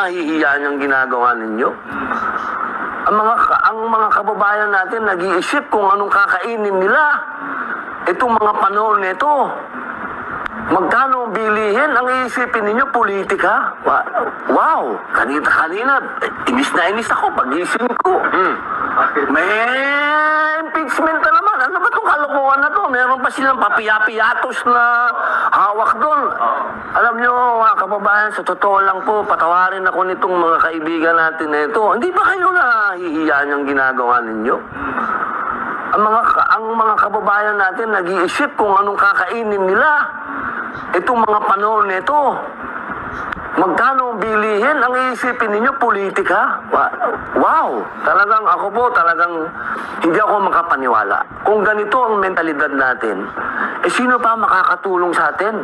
nahihiya niyang ginagawa ninyo? Ang mga kababayan natin nag-iisip kung anong kakainin nila. Itong mga panahon nito. Magkano ang bilihin? Ang iisipin ninyo, politika? Wow! Kanina, inis na inis ako pag-isip ko. May impeachment na naman. Ano ba itong kalokohan na to? Meron pa silang papiyapiyatos na hawak doon. Alam nyo, mga kababayan, sa totoo lang po, patawarin ako nitong mga kaibigan natin na ito. Hindi ba kayo nahihiya niyang ginagawa ninyo? Ang mga kababayan natin nag-iisip kung anong kakainin nila. Itong mga panahon nito. Magkano ang bilihin? Ang iisipin ninyo, politika? Wow! Talagang ako po, hindi ako makapaniwala. Kung ganito ang mentalidad natin, sino pa makakatulong sa atin?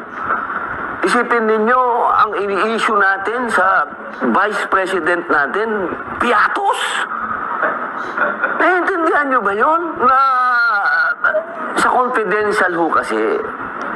Isipin ninyo, ang ini-issue natin sa Vice President natin, piatos! Naiintindihan nyo ba yun? Na sa confidential ho kasi,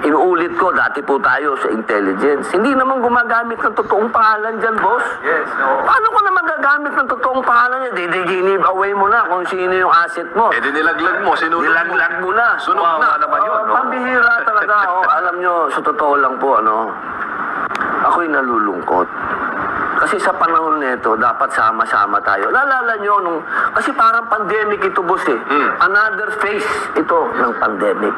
inuulit ko, dati po tayo sa intelligence. Hindi naman gumagamit ng totoong pangalan dyan, boss. Yes, no. Paano ko naman gagamit ng totoong pangalan niya? Di-give away mo na kung sino yung asset mo. Eh, di nilaglag mo, sinunod mo. Nilaglag mo na. Sunog na naman yun, no? Pambihira talaga. Alam nyo, sa totoo lang po, ako'y nalulungkot. Kasi sa panahon nito, dapat sama-sama tayo. Lalala nyo, kasi parang pandemic ito, boss eh. Another phase ito ng pandemic.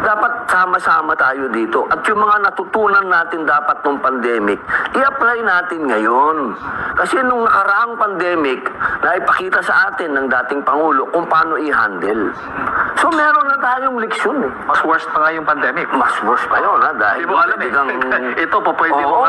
Dapat sama-sama tayo dito. At yung mga natutunan natin dapat nung pandemic, i-apply natin ngayon. Kasi nung nakaraang pandemic, naipakita sa atin ng dating Pangulo kung paano i-handle. So meron na tayong leksyon eh. Mas worse pa nga yung pandemic. Mas worse pa yun, ha? Dahil Hindi mo alam eh. Ito po pwede mo